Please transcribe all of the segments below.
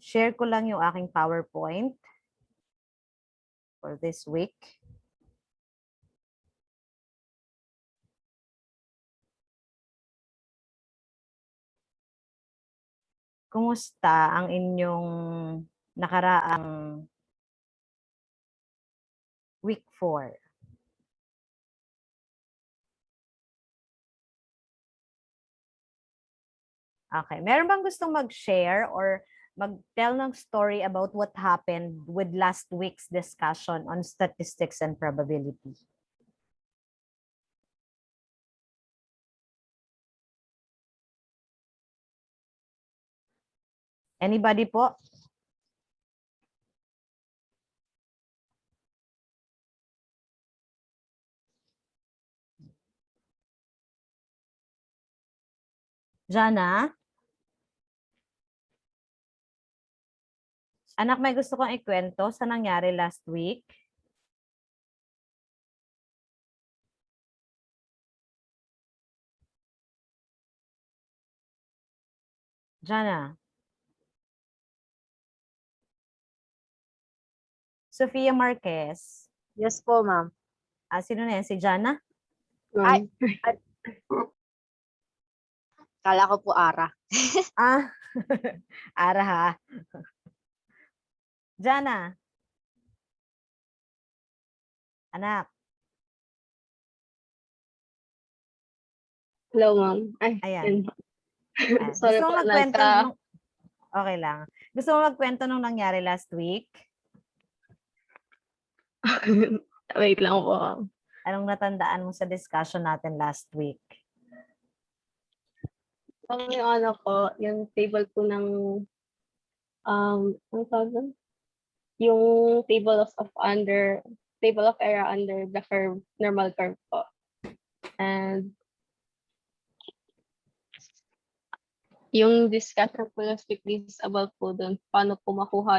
share ko lang yung aking PowerPoint for this week. Kumusta ang inyong nakaraang week 4? Okay. Meron bang gustong mag-share or mag-tell ng story about what happened with last week's discussion on statistics and probability? Anybody po? Jana? Anak, may gusto kong ikwento sa nangyari last week. Jana? Sofia Marquez. Yes po, ma'am. Sino na yan? Si Jana? Ay, kala ko po Ara. Ara ha. Jana? Anak? Hello, ma'am. Ay, Ayan. sorry Gusto po, mo magkwento nung... Okay lang. Gusto mo magkwento nung nangyari last week? Wait lang po. Anong natandaan mo sa discussion natin last week? Yung ano po, yung table po ng, ano tawag doon? Yung table of area under the curve, normal curve po. And yung discussion po last week is about po doon, paano po makuha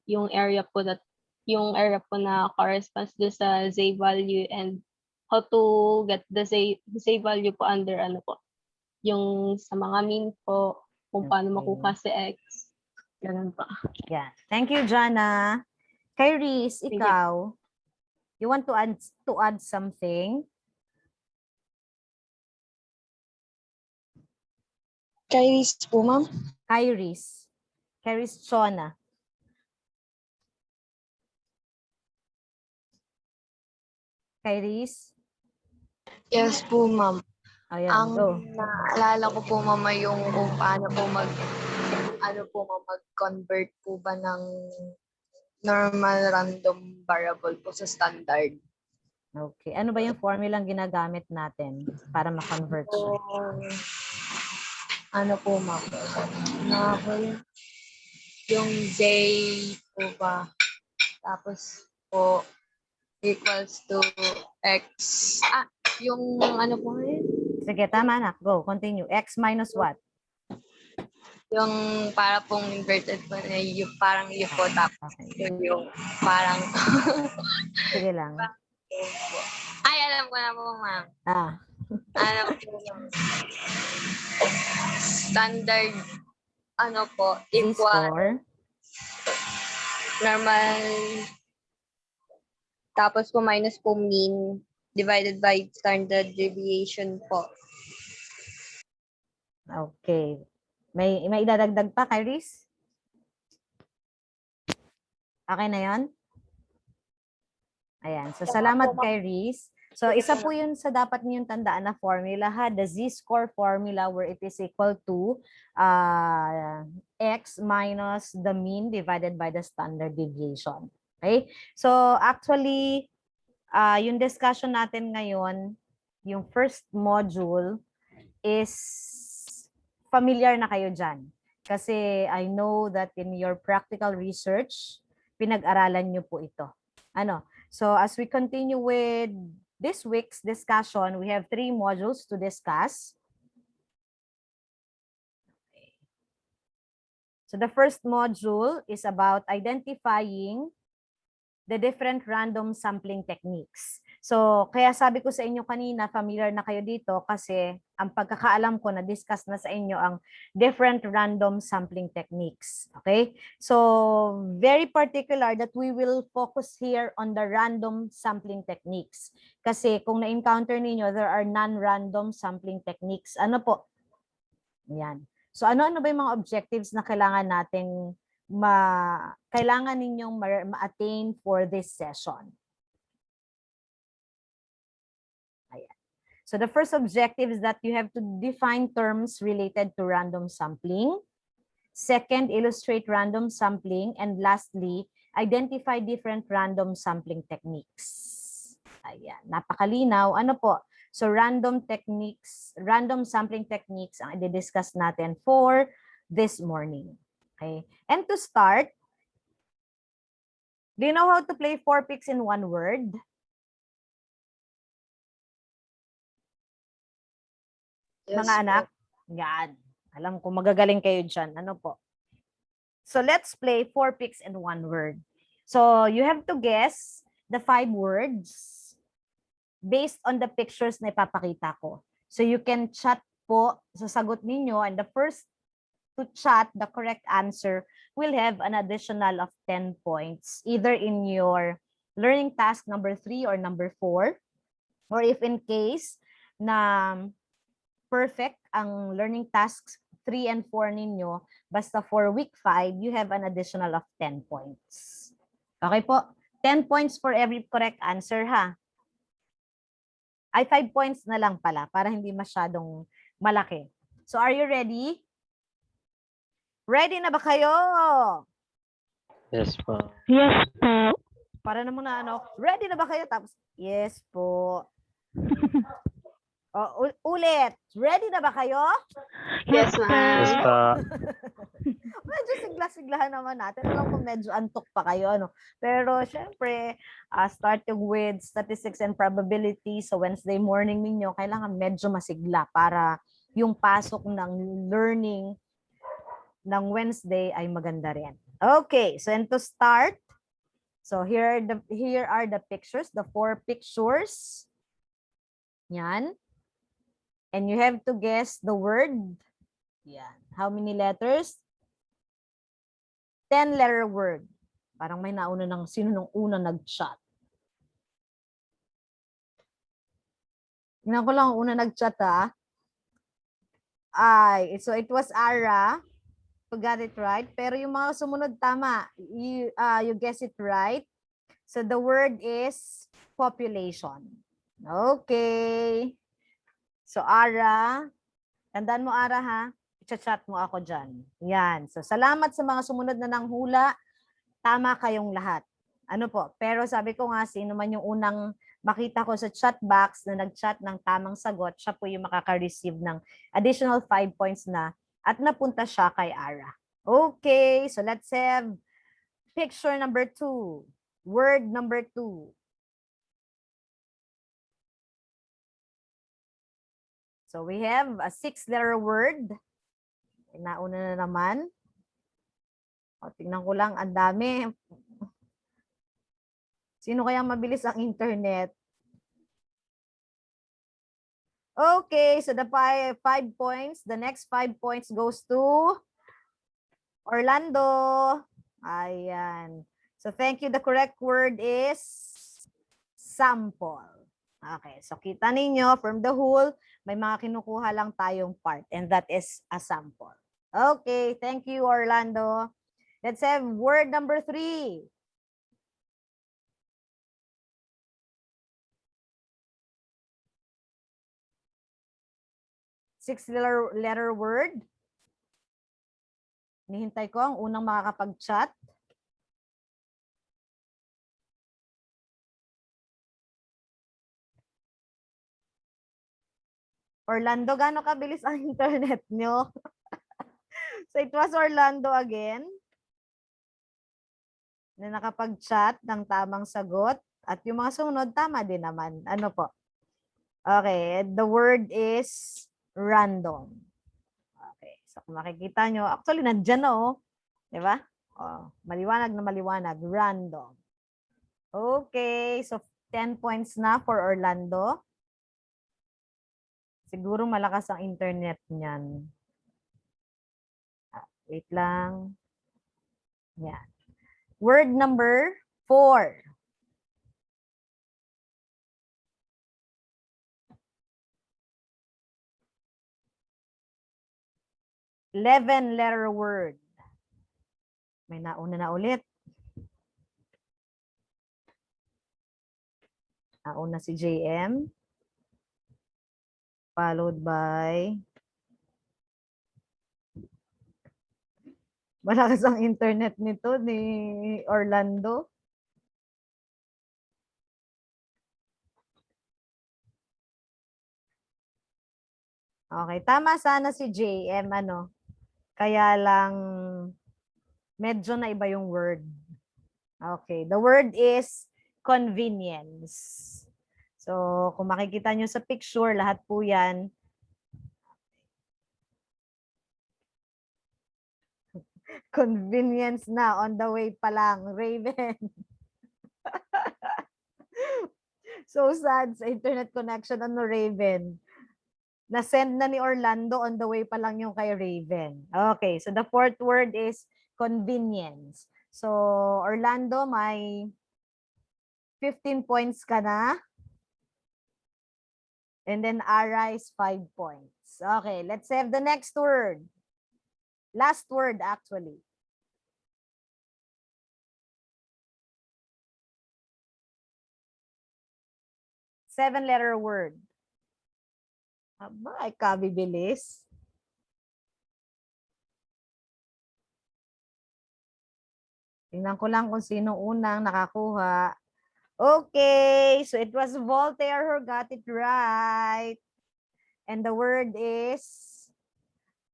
yung area po na corresponds do sa Z value and how to get the Z value po under ano po, yung sa mga mean po, kung paano makuha si X. Ganun pa. Yeah. Thank you, Jana. Kay Reese, ikaw, you want to add something? Kay Reese po, ma'am. Kay Reese. Kay Reese Chona. Kay Reese? Yes po, ma'am. Ayan, go. Naalala ko po, mama, yung kung paano po mag-convert po ba ng normal random variable po sa standard. Okay. Ano ba yung formula ang ginagamit natin para ma-convert siya? Ano po, ma'am? Yung J po ba? Tapos po equals to X. Yung ano po yun? Sige, tama na. Go, continue. X minus what? Yung para pong inverted po na yung parang U po, tapos yung parang Sige lang. ay, alam ko na po, ma'am. Ano po yung standard ano po, equal Z-score. normal tapos po minus po mean divided by standard deviation po. Okay. May idadagdag pa, kay Reese? Okay na yon? Ayan. So, salamat kay Reese. So, isa po yun sa dapat niyong tandaan na formula ha. The Z-score formula where it is equal to X minus the mean divided by the standard deviation. Okay? So, actually, yung discussion natin ngayon, yung first module is familiar na kayo dyan. Kasi I know that in your practical research, pinag-aralan nyo po ito. So as we continue with this week's discussion, we have 3 modules to discuss. So the first module is about identifying the different random sampling techniques. So, kaya sabi ko sa inyo kanina, familiar na kayo dito kasi ang pagkakaalam ko na-discuss na sa inyo ang different random sampling techniques. Okay? So, very particular that we will focus here on the random sampling techniques. Kasi kung na-encounter ninyo, there are non-random sampling techniques. Ano po? Yan. So, ano-ano ba yung mga objectives na kailangan nating kailangan ninyong ma-attain for this session? So the first objective is that you have to define terms related to random sampling. Second, illustrate random sampling. And lastly, identify different random sampling techniques. Ayan, napakalinaw. Ano po? So random sampling techniques ang i-discuss natin for this morning. Okay? And to start, do you know how to play 4 picks in 1 word? Yes Mga po. anak? Yan. Alam ko magagaling kayo dyan. Ano po? So let's play 4 picks in 1 word. So you have to guess the 5 words based on the pictures na ipapakita ko. So you can chat po sa sagot ninyo, and the first to chat the correct answer will have an additional of 10 points, either in your learning task number 3 or number 4, or if in case na perfect ang learning tasks 3 and 4 ninyo, basta for week 5, you have an additional of 10 points. Okay po? 10 points for every correct answer, ha? Ay, 5 points na lang pala para hindi masyadong malaki. So, are you ready? Ready na ba kayo? Yes po. Yes po. Para na muna, ready na ba kayo? Tapos, yes po. Ulit. Ready na ba kayo? Yes, Yes ma'am. po. Medyo sigla-siglahan naman natin. Alam ko medyo antok pa kayo, no? Pero syempre, starting with statistics and probability sa Wednesday morning ninyo, kailangan medyo masigla para yung pasok ng learning ng Wednesday ay maganda rin. Okay, so and to start, so here are the pictures, the 4 pictures. Yan. And you have to guess the word. Yan. How many letters? 10-letter word. Parang may nauna ng sino nung una nag-chat. Tingnan ko lang una nag-chat, ha. So it was Ara who got it right. Pero yung mga sumunod tama. You guess it right. So the word is population. Okay. So Ara, tandaan mo Ara, ha. I-chat mo ako dyan. Yan. So salamat sa mga sumunod na ng hula. Tama kayong lahat. Ano po? Pero sabi ko nga, sino man yung unang makita ko sa chat box na nag-chat ng tamang sagot, siya po yung makaka-receive ng additional 5 points na at napunta siya kay Ara. Okay, so let's have picture number 2. Word number 2. So we have a 6-letter word. Nauna na naman. O, tingnan ko lang, ang dami. Sino kaya mabilis ang internet? Okay, so the 5 points, the next 5 points goes to Orlando. Ayan. So thank you. The correct word is sample. Okay, so kita ninyo from the whole, may mga kinukuha lang tayong part, and that is a sample. Okay, thank you, Orlando. Let's have word number 3. Six-letter word. Nihintay ko ang unang makakapag-chat. Orlando, gaano kabilis ang internet nyo? So it was Orlando again na nakapag-chat ng tamang sagot. At yung mga sumunod, tama din naman. Ano po? Okay, the word is random. Okay, so kung makikita nyo, actually nandyan na, oh. Diba? Oh, maliwanag na maliwanag, random. Okay, so 10 points na for Orlando. Siguro malakas ang internet niyan. Wait lang. Yan. Word number 4. Letter word. May nauna na ulit. Nauna si JM. Followed by malakas ang internet nito ni Orlando. Okay, tama sana si JM, ano. Kaya lang medyo na iba yung word. Okay, the word is convenience. So, kung makikita nyo sa picture, lahat po yan. Convenience na, on the way pa lang, Raven. So sad sa internet connection, ano, Raven. Na-send na ni Orlando, on the way pa lang yung kay Raven. Okay, so the fourth word is convenience. So, Orlando, may 15 points ka na. And then Ara is 5 points. Okay, let's have the next word. Last word, actually. Seven-letter word. Aba, ay kabibilis. Tingnan ko lang kung sino unang nakakuha. Okay, so it was Voltaire who got it right. And the word is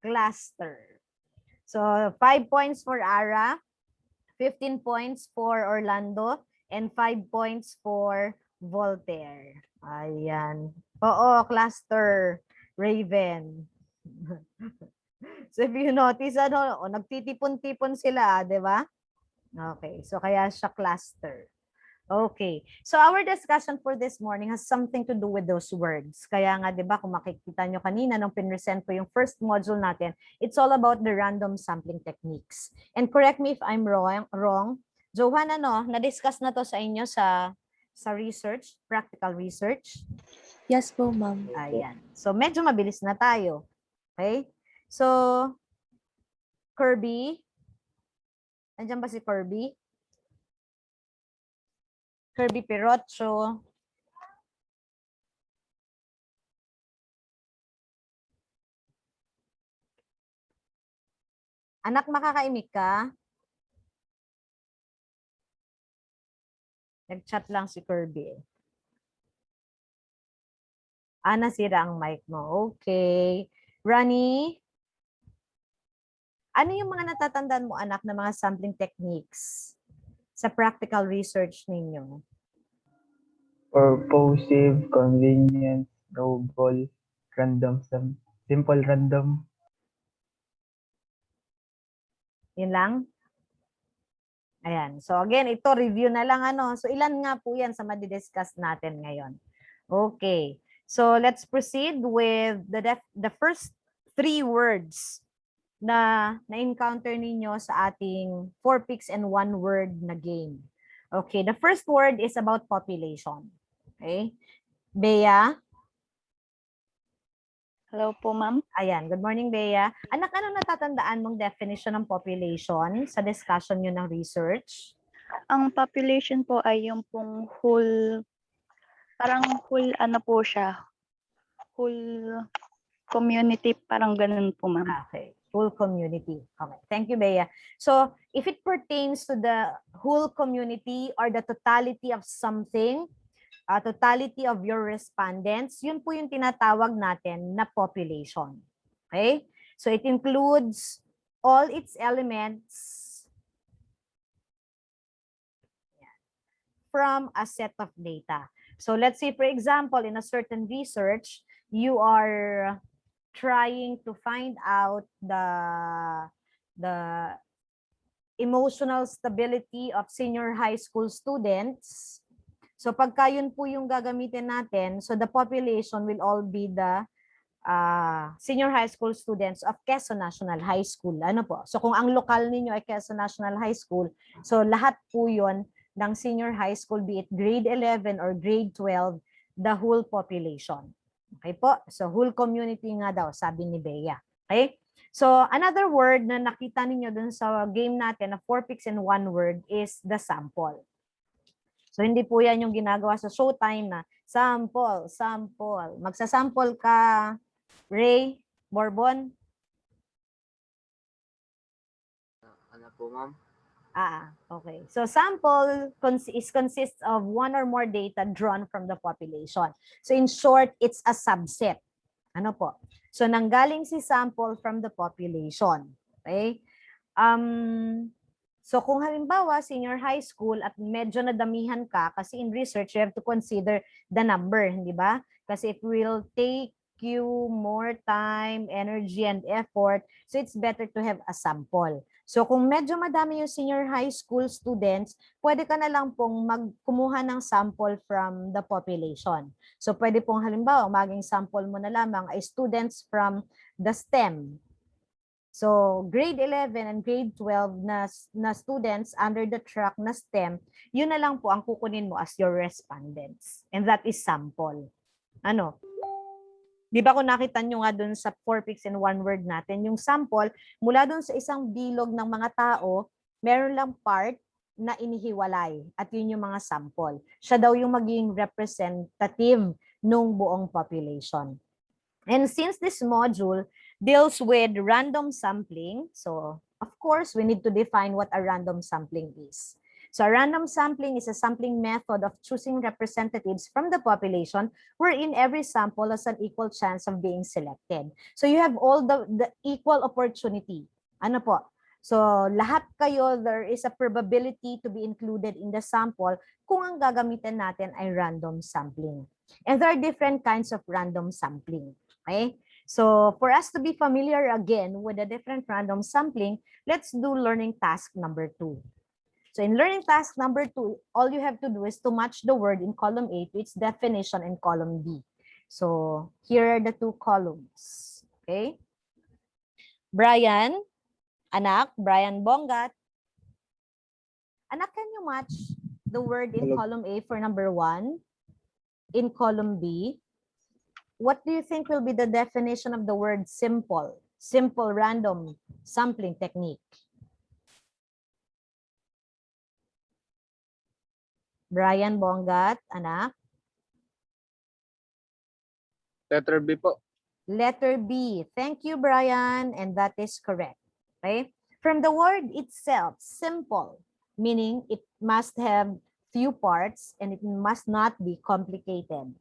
cluster. So 5 points for Ara, 15 points for Orlando, and 5 points for Voltaire. Ayan. Oo, cluster, Raven. So if you notice, ano, nagtitipon-tipon sila, di ba? Okay, so kaya siya cluster. Okay. So our discussion for this morning has something to do with those words. Kaya nga, di ba, kung makikita nyo kanina nung pinresent ko yung first module natin, it's all about the random sampling techniques. And correct me if I'm wrong. Johan, ano, na-discuss na to sa inyo sa research, practical research? Yes po, ma'am. Ayan. So medyo mabilis na tayo. Okay? So, Kirby. Nandiyan ba si Kirby? Kirby Pirocho. Anak, makakaimik ka? Nag-chat lang si Kirby. Nasira ang mic mo. Okay. Rani? Ano yung mga natatandaan mo, anak, na mga sampling techniques sa practical research ninyo? Purposive, convenience, noble, random, simple random. Yun lang? Ayan. So again, ito review na lang, ano. So ilan nga po yan sa madidiscuss natin ngayon. Okay. So let's proceed with the first 3 words na na-encounter ninyo sa ating 4 picks and 1 word na game. Okay, the first word is about population. Okay? Bea? Hello po, ma'am. Ayan, good morning, Bea. Anak, ano natatandaan mong definition ng population sa discussion nyo ng research? Ang population po ay yung pong whole, parang whole ano po siya, whole community, parang ganun po, ma'am. Okay, whole community. Okay, thank you, Bea. So, if it pertains to the whole community or the totality of something, totality of your respondents, yun po yung tinatawag natin na population. Okay? So, it includes all its elements from a set of data. So, let's say, for example, in a certain research, you are trying to find out the emotional stability of senior high school students. So pagka yun po yung gagamitin natin, so the population will all be the senior high school students of Quezon National High School. Ano po? So kung ang lokal ninyo ay Quezon National High School, so lahat po yun ng senior high school, be it grade 11 or grade 12, the whole population. Okay po? So whole community nga daw, sabi ni Bea. Okay? So another word na nakita ninyo dun sa game natin na 4 picks in 1 word is the sample. So hindi po yan yung ginagawa sa showtime na sample, sample. Magsasample ka, Ray, Bourbon? Ano po, ma'am? Okay. So sample consists of one or more data drawn from the population. So in short, it's a subset. Ano po? So nanggaling si sample from the population. Okay? So kung halimbawa senior high school at medyo nadamihan ka, kasi in research you have to consider the number, hindi ba? Kasi it will take you more time, energy, and effort. So it's better to have a sample. So kung medyo madami yung senior high school students, pwede ka na lang pong kumuha ng sample from the population. So pwede pong halimbawa, maging sample mo na lamang ay students from the STEM. So grade 11 and grade 12 na students under the track na STEM, yun na lang po ang kukunin mo as your respondents. And that is sample. Ano? Di ba kung nakita nyo nga dun sa 4 picks in 1 word natin, yung sample, mula dun sa isang bilog ng mga tao, meron lang part na inihiwalay at yun yung mga sample. Siya daw yung magiging representative nung buong population. And since this module deals with random sampling, so of course, we need to define what a random sampling is. So a random sampling is a sampling method of choosing representatives from the population wherein every sample has an equal chance of being selected. So you have all the equal opportunity. Ano po? So lahat kayo, there is a probability to be included in the sample kung ang gagamitin natin ay random sampling. And there are different kinds of random sampling. Okay? So for us to be familiar again with the different random sampling, let's do learning task number 2. So in learning task number 2, all you have to do is to match the word in column A to its definition in column B. So here are the 2 columns. Okay? Brian, anak, Brian Bongat. Anak, can you match the word in column A for number 1? In column B, what do you think will be the definition of the word simple? Simple random sampling technique. Brian Bongat, anak. Letter B po. Letter B. Thank you, Brian. And that is correct. Okay? From the word itself, simple, meaning it must have few parts and it must not be complicated.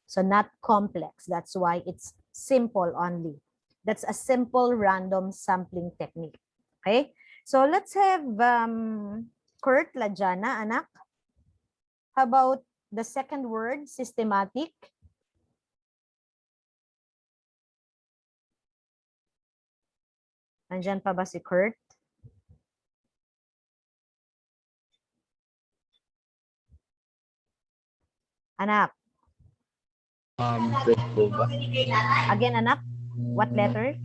So not complex. That's why it's simple only. That's a simple random sampling technique. Okay? So let's have Kurt Lajana, anak. How about the second word, systematic? Nandyan pa ba si Kurt? Anak. Wait po ba? Again, anak. What letter?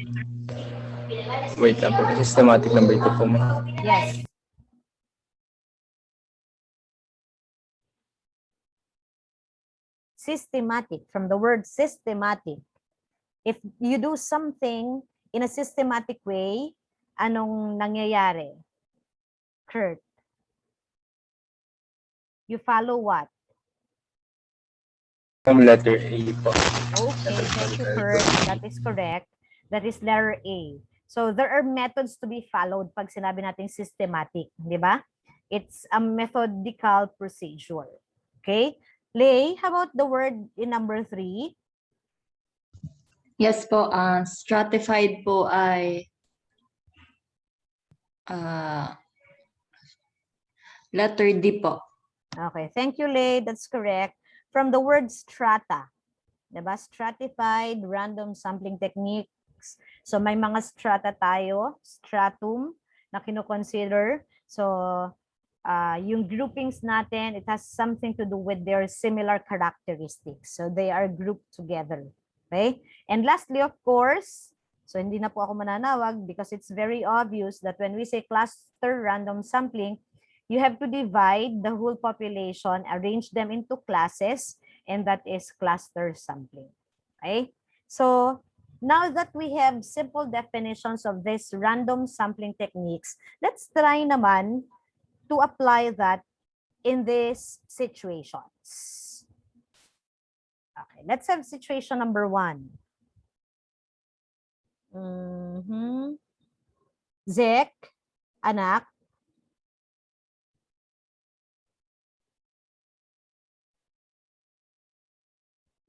Wait lang po. Systematic number 2 po, ma'am. Yes. Systematic, from the word systematic. If you do something in a systematic way, anong nangyayari? Kurt. You follow what? Letter A po. Okay, thank you, Kurt. That is correct. That is letter A. So there are methods to be followed pag sinabi natin systematic, di ba? It's a methodical procedure. Okay? Lay, how about the word in number 3? Yes po, stratified po ay letter D po. Okay, thank you, Lay. That's correct. From the word strata, diba? Stratified random sampling techniques. So may mga strata tayo, stratum na kino-consider. So yung groupings natin, it has something to do with their similar characteristics. So they are grouped together. Okay? And lastly, of course, so hindi na po ako mananawag because it's very obvious that when we say cluster random sampling, you have to divide the whole population, arrange them into classes, and that is cluster sampling. Okay? So now that we have simple definitions of these random sampling techniques, let's try naman to apply that in these situations. Okay, let's have situation number 1. Zek, anak.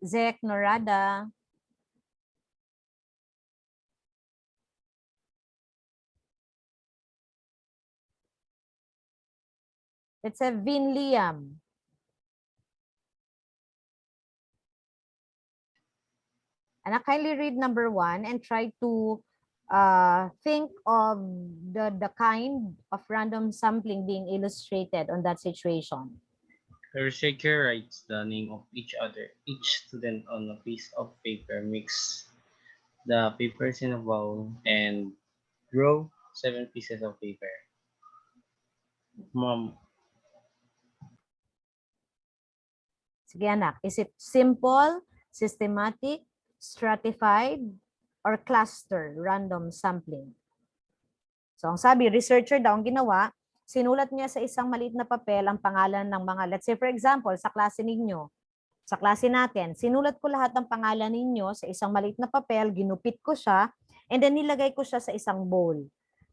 Zek, Norada. Let's have Vin Liam. Anak, kindly read number 1 and try to think of the kind of random sampling being illustrated on that situation. The researcher writes the name of each student on a piece of paper, mix the papers in a bowl, and draw 7 pieces of paper. Mom, Sige anak, is it simple, systematic, stratified, or cluster random sampling? So ang sabi, researcher daw ang ginawa, sinulat niya sa isang maliit na papel ang pangalan ng mga, let's say for example, sa klase ninyo, sa klase natin, sinulat ko lahat ng pangalan ninyo sa isang maliit na papel, ginupit ko siya, and then nilagay ko siya sa isang bowl.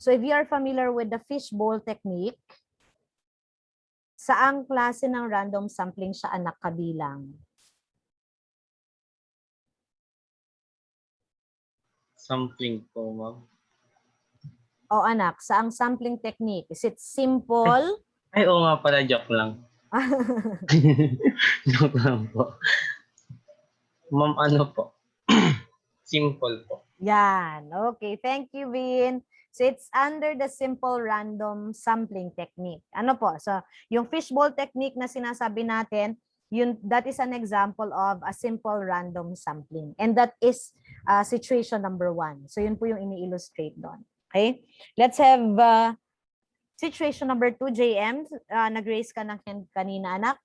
So if you are familiar with the fishbowl technique, saang klase ng random sampling siya anak kabilang? sampling po, ma'am. O anak, saang sampling technique? Is it simple? Ay, oo nga pala, joke lang. Joke lang po. Ma'am, ano po? Simple po. Yan. Okay. Thank you, Vin. So it's under the simple random sampling technique. Ano po? So yung fishbowl technique na sinasabi natin, that is an example of a simple random sampling. And that is situation number 1. So yun po yung ini-illustrate doon. Okay? Let's have situation number 2, JM. Nag-raise ka ng hand kanina, anak.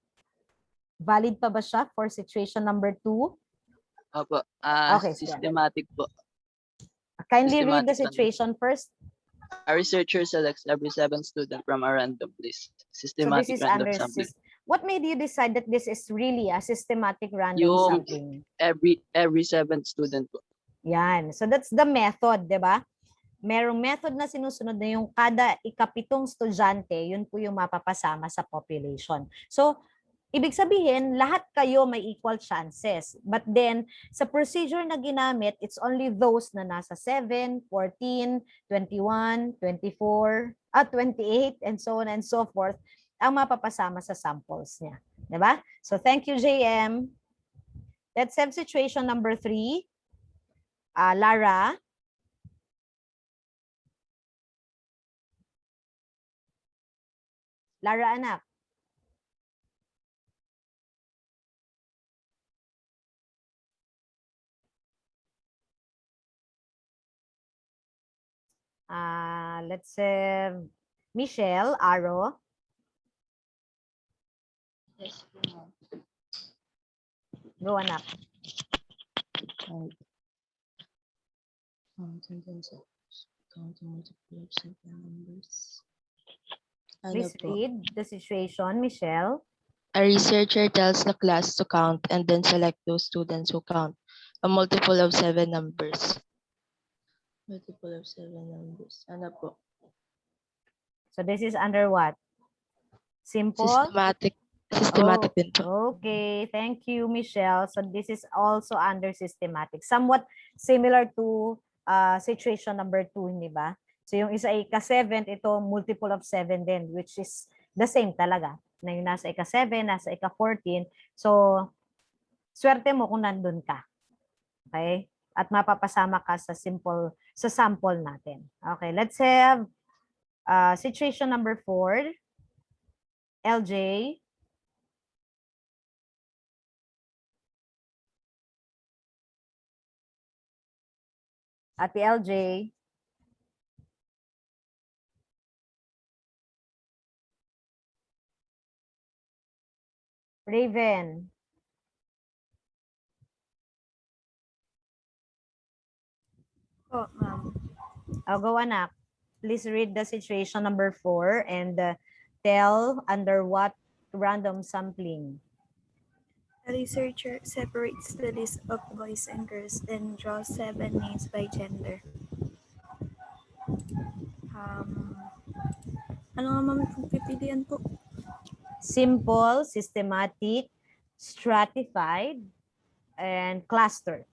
Valid pa ba siya for situation number 2? Opo. Okay, Systematic po. Kindly read the Systematic situation first. A researcher selects every 7 student from a random list. So this Systematic is random under sampling. what made you decide that this is really a systematic random Yung sampling? every 7 student po. Yan. So that's the method, 'di ba? Merong method na sinusunod na yung kada ikapitong estudyante, yun po yung mapapasama sa population. So ibig sabihin, lahat kayo may equal chances. But then, sa procedure na ginamit, it's only those na nasa 7, 14, 21, 24, 28, and so on and so forth, ang mapapasama sa samples niya. Diba? So, thank you, JM. Let's have situation number 3. Lara. Lara, anak. Let's have Michelle Aro. Yes, Go anak. Please read the situation, Michelle. A researcher tells the class to count and then select those students who count a multiple of 7 numbers. Multiple of 7 numbers. Ano po? So this is under what? Simple? Systematic din po. Okay, thank you, Michelle. So this is also under systematic. Somewhat similar to situation number 2, hindi ba? So yung isa ay ika-7, ito multiple of 7 din, which is the same talaga. Na yung nasa ika-7, nasa ika-14. So, swerte mo kung nandun ka. Okay? At mapapasama ka sa sample natin. Okay, let's have situation number 4. LJ? Ate LJ? Raven? Po, ma'am. I'll go, anak. Please read the situation number 4 and tell under what random sampling. A researcher separates the list of boys and girls and draws 7 names by gender. Ano nga ma'am kung pipilian po? Simple, systematic, stratified, and cluster.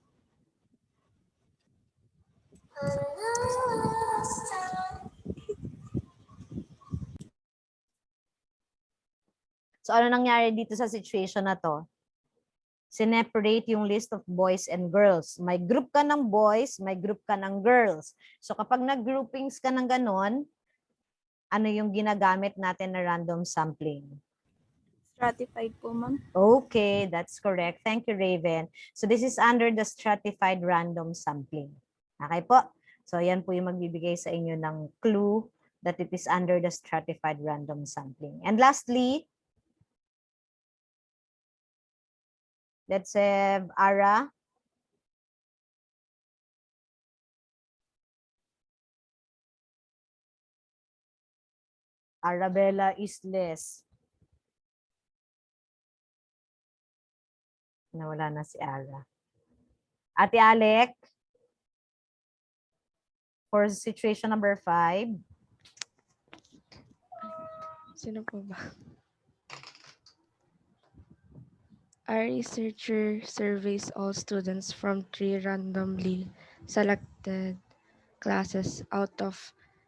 So ano nangyari dito sa situation na to? Sineparate yung list of boys and girls. May group ka ng boys, may group ka ng girls. So kapag nag-groupings ka ng ganon, ano yung ginagamit natin na random sampling? Stratified po, ma'am. Okay, that's correct. Thank you, Raven. So this is under the stratified random sampling. Okay po? So yan po yung magbibigay sa inyo ng clue that it is under the stratified random sampling. And lastly, let's have Ara. Arabella Isles. Nawala na si Ara. Ate Alec, for situation number 5. Sino po ba? A researcher surveys all students from 3 randomly selected classes out of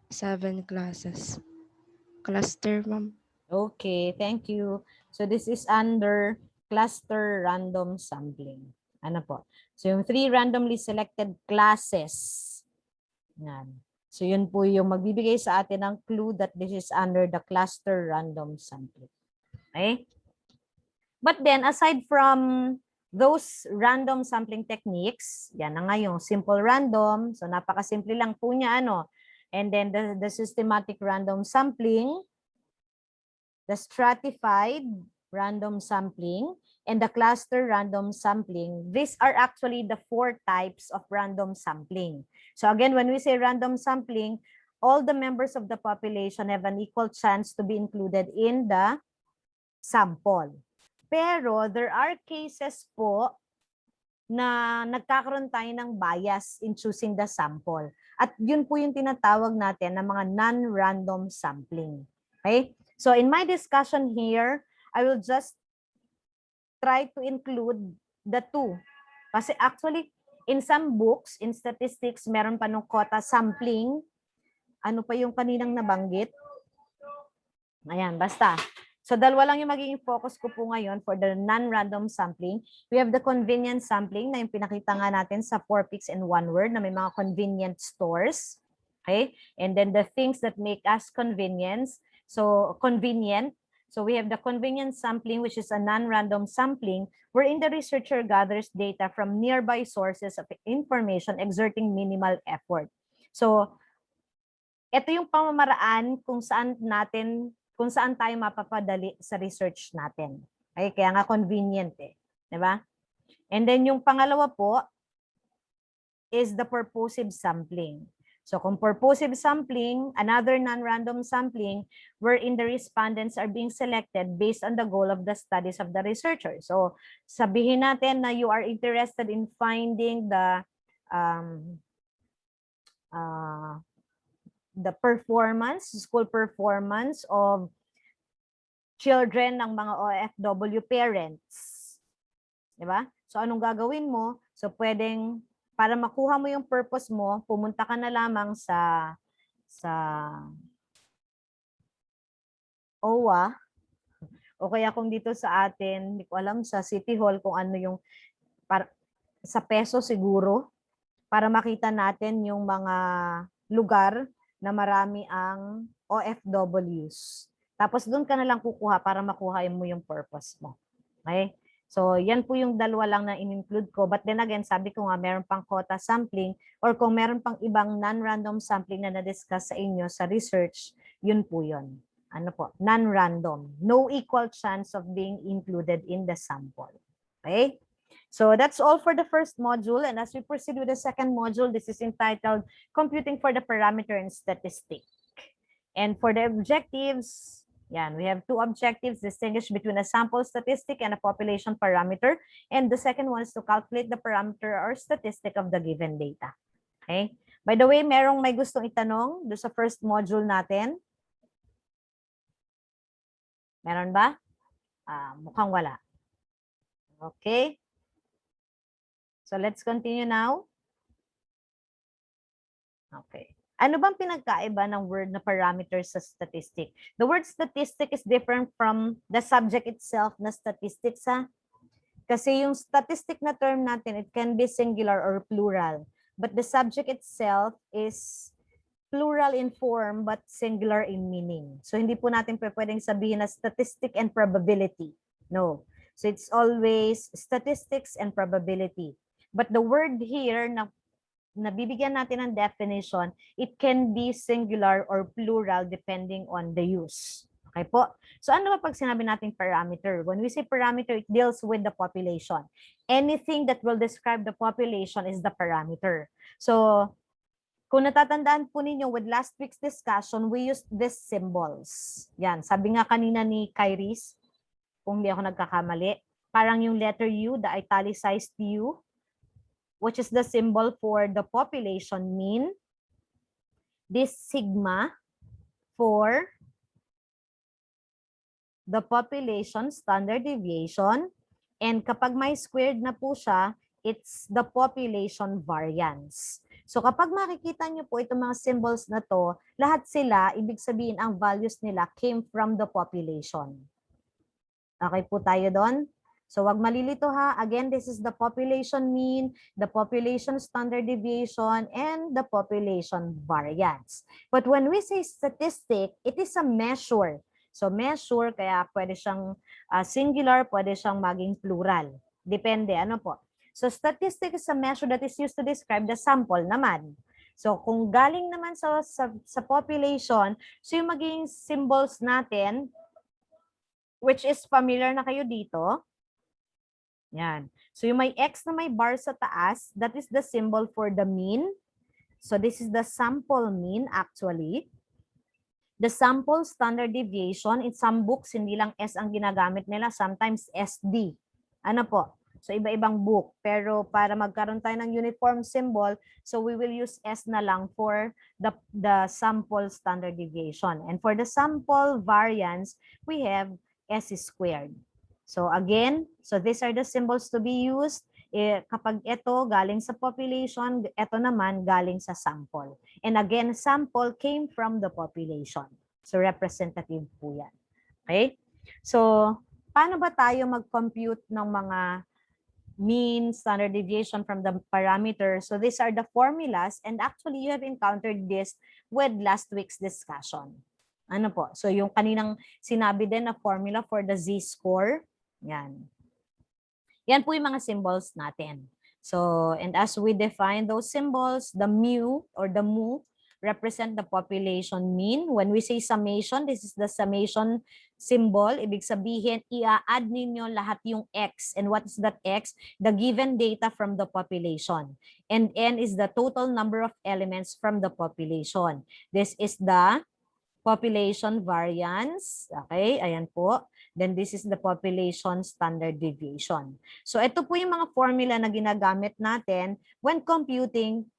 7 classes. Cluster, ma'am. Okay, thank you. So this is under cluster random sampling. Ano po? So yung 3 randomly selected classes. Yan. So yun po yung magbibigay sa atin ng clue that this is under the cluster random sampling. Okay? But then aside from those random sampling techniques, yan na nga yung simple random. So napakasimple lang po niya, ano. And then the systematic random sampling, the stratified random sampling, and the cluster random sampling. These are actually the 4 types of random sampling. So again, when we say random sampling, all the members of the population have an equal chance to be included in the sample. Pero there are cases po na nagkakaroon tayo ng bias in choosing the sample. At yun po yung tinatawag natin na mga non-random sampling. Okay? So in my discussion here, I will just try to include the 2. Kasi actually, in some books, in statistics, meron pa nung quota sampling. Ano pa yung kaninang nabanggit? Ayan, basta. So dalawa lang yung magiging focus ko po ngayon for the non-random sampling. We have the convenience sampling na yung pinakita nga natin sa 4 pics and 1 word na may mga convenient stores. Okay? And then the things that make us convenient. So convenient. So we have the convenience sampling, which is a non-random sampling wherein the researcher gathers data from nearby sources of information exerting minimal effort. So ito yung pamamaraan kung saan tayo mapapadali sa research natin. Okay? Kaya nga convenient eh. Diba? And then yung pangalawa po is the purposive sampling. So kung purposive sampling, another non-random sampling wherein the respondents are being selected based on the goal of the studies of the researcher. So sabihin natin na you are interested in finding the performance, school performance of children ng mga OFW parents. Diba? So anong gagawin mo? So pwedeng, para makuha mo yung purpose mo, pumunta ka na lamang sa OWA, o kaya kung dito sa atin, hindi ko alam, sa City Hall, kung ano yung, sa peso siguro, para makita natin yung mga lugar na marami ang OFWs. Tapos doon ka na lang kukuha para makuha mo yung purpose mo. Okay? So, yan po yung dalawa lang na in-include ko. But then again, sabi ko nga, meron pang quota sampling or kung meron pang ibang non-random sampling na na-discuss sa inyo sa research, yun po yun. Ano po? Non-random. No equal chance of being included in the sample. Okay? So, that's all for the first module. And as we proceed with the second module, this is entitled Computing for the Parameter and Statistic. And for the objectives, yan, we have two objectives, distinguish between a sample statistic and a population parameter. And the second one is to calculate the parameter or statistic of the given data. Okay? By the way, merong may gustong itanong do sa first module natin? Meron ba? Mukhang wala. Okay. So let's continue now. Okay. Ano bang pinagkaiba ng word na parameter sa statistic? The word statistic is different from the subject itself na statistics, ha? Kasi yung statistic na term natin, it can be singular or plural. But the subject itself is plural in form but singular in meaning. So hindi po natin pwedeng sabihin na statistic and probability. No. So it's always statistics and probability. But the word here na nabibigyan natin ng definition, it can be singular or plural depending on the use. Okay po? So ano ba pag sinabi natin parameter? When we say parameter, it deals with the population. Anything that will describe the population is the parameter. So kung natatandaan po ninyo with last week's discussion, we used these symbols. Yan, sabi nga kanina ni Kairis, kung hindi ako nagkakamali, parang yung letter U, the italicized U, which is the symbol for the population mean, this sigma for the population standard deviation, and kapag may squared na po siya, it's the population variance. So kapag makikita nyo po itong mga symbols na to, lahat sila, ibig sabihin ang values nila came from the population. Okay po tayo doon? So wag malilito ha. Again, this is the population mean, the population standard deviation, and the population variance. But when we say statistic, it is a measure. So measure, kaya pwede siyang singular, pwede siyang maging plural. Depende, ano po. So statistic is a measure that is used to describe the sample naman. So kung galing naman sa population, so yung maging symbols natin, which is familiar na kayo dito, yan. So yung may X na may bar sa taas, that is the symbol for the mean. So this is the sample mean actually. The sample standard deviation, in some books, hindi lang S ang ginagamit nila, sometimes SD. Ano po? So iba-ibang book. Pero para magkaroon tayo ng uniform symbol, so we will use S na lang for the sample standard deviation. And for the sample variance, we have S squared. So again, so these are the symbols to be used. Kapag ito galing sa population, ito naman galing sa sample. And again, sample came from the population. So representative po yan. Okay? So paano ba tayo mag-compute ng mga mean, standard deviation from the parameter? So these are the formulas, and actually you have encountered this with last week's discussion. Ano po? So yung kaninang sinabi din na formula for the z-score, yan. Yan po yung mga symbols natin. So, and as we define those symbols, the mu or the mu represent the population mean. When we say summation, this is the summation symbol. Ibig sabihin, i-add ninyo lahat yung X. And what is that X? The given data from the population. And N is the total number of elements from the population. This is the population variance. Okay, ayan po. Then this is the population standard deviation. So ito po yung mga formula na ginagamit natin when computing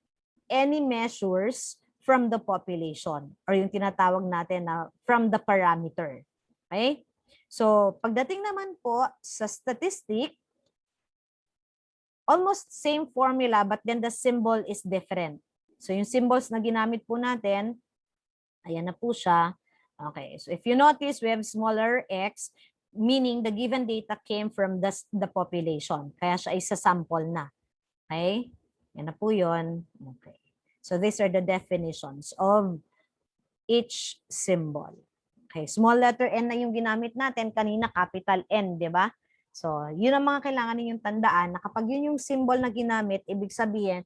any measures from the population or yung tinatawag natin na from the parameter. Okay? So pagdating naman po sa statistic, almost same formula but then the symbol is different. So yung symbols na ginamit po natin, ayan na po siya. Okay, so if you notice, we have smaller x, meaning the given data came from the population. Kaya siya isa sample na. Okay? Yan na po yun. Okay. So these are the definitions of each symbol. Okay, small letter n na yung ginamit natin, kanina capital N, di ba? So, yun ang mga kailangan ninyong tandaan na kapag yun yung symbol na ginamit, ibig sabihin,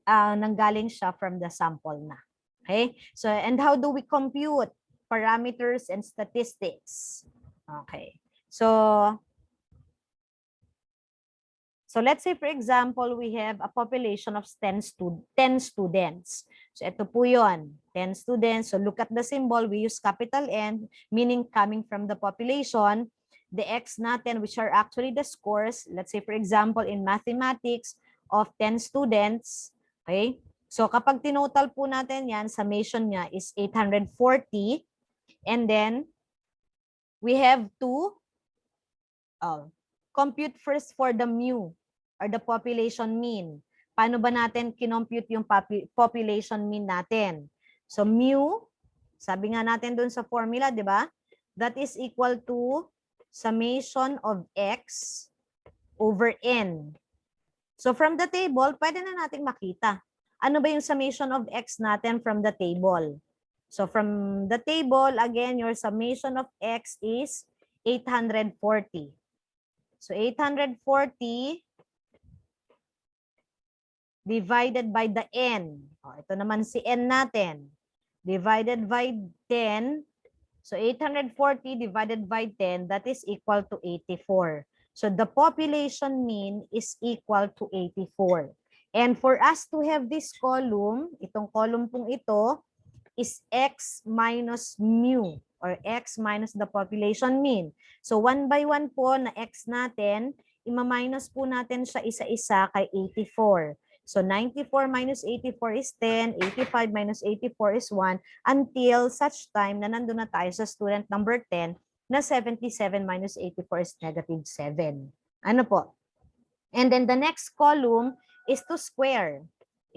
nanggaling siya from the sample na. Okay? So, and how do we compute parameters and statistics? Okay. So let's say, for example, we have a population of 10 students. So, ito po yun, 10 students. So, look at the symbol. We use capital N, meaning coming from the population. The X natin, which are actually the scores. Let's say, for example, in mathematics of 10 students. Okay? So, kapag tinotal po natin yan, summation niya is 840. And then, we have to compute first for the mu or the population mean. Paano ba natin kinompute yung population mean natin? So, mu, sabi nga natin dun sa formula, di ba? That is equal to summation of X over N. So, from the table, pwede na natin makita. Ano ba yung summation of X natin from the table? So, from the table, again, your summation of X is 840. So, 840 divided by the N. Ito naman si N natin. Divided by 10. So, 840 divided by 10, that is equal to 84. So, the population mean is equal to 84. And for us to have this column, itong column pong ito, is X minus mu or X minus the population mean. So, 1 by 1 po na X natin, ima-minus po natin siya isa-isa kay 84. So, 94 minus 84 is 10, 85 minus 84 is 1, until such time na nandun na tayo sa student number 10 na 77 minus 84 is negative 7. Ano po? And then the next column is to square.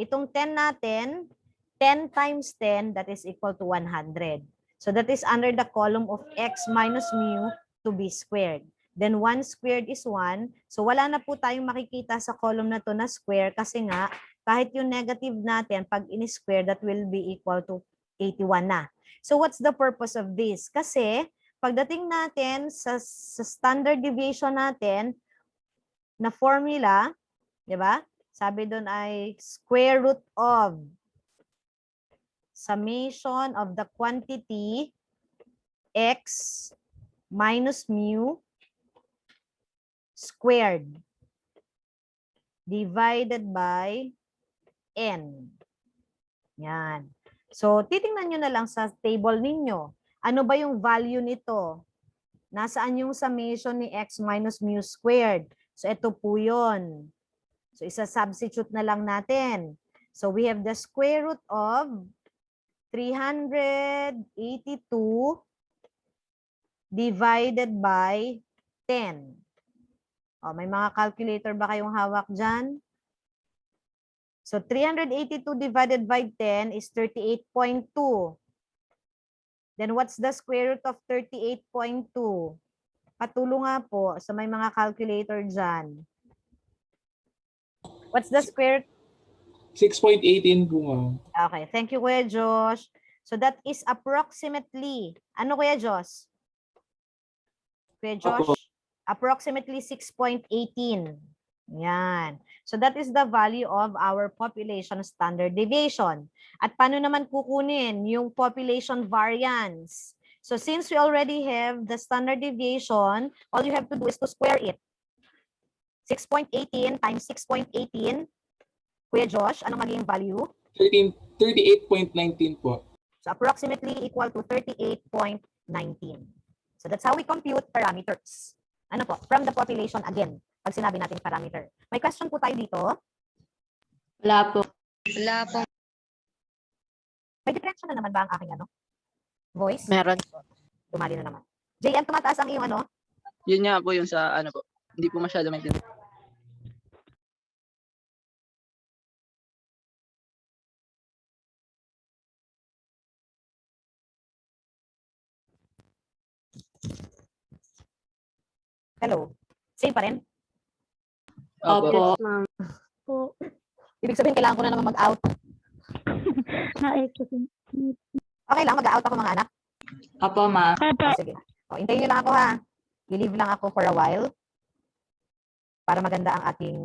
Itong 10 natin, 10 times 10, that is equal to 100. So that is under the column of X minus mu to be squared. Then 1 squared is 1. So wala na po tayong makikita sa column na to na square kasi nga kahit yung negative natin, pag in-square, that will be equal to 81 na. So what's the purpose of this? Kasi pagdating natin sa standard deviation natin na formula, di ba? Sabi doon ay square root of summation of the quantity X minus mu squared divided by N. Yan. So, titingnan nyo na lang sa table ninyo. Ano ba yung value nito? Nasaan yung summation ni X minus mu squared? So, ito po yun. So, isa-substitute na lang natin. So, we have the square root of 382 divided by 10. O, may mga calculator ba kayong hawak dyan? So, 382 divided by 10 is 38.2. Then, what's the square root of 38.2? Patulong nga po sa may mga calculator dyan. What's the square? 6.18 po, ma'am. Okay, thank you, Kuya Josh. So, that is approximately, ano Kuya Josh? Kuya Josh? Approximately 6.18. Yan. So that is the value of our population standard deviation. At paano naman kukunin yung population variance? So since we already have the standard deviation, all you have to do is to square it. 6.18 times 6.18. Kuya Josh, anong magiging value? 38.19 po. So approximately equal to 38.19. So that's how we compute parameters. Ano po? From the population again, pag sinabi natin parameter. May question po tayo dito. Wala po. Wala po. May differential na naman ba ang aking voice? Meron. Tumali na naman. JM, tumataas ang iyong Yun nga po yung sa ano po. Hindi po masyado maintindihan. Hello? Same pa rin? Opo. Po. Ibig sabihin, kailangan ko na naman mag-out. Na-exercise. Okay lang, mag-out ako mga anak. Opo, ma'am. Sige. Hintayin niyo lang ako ha. I-leave lang ako for a while para maganda ang ating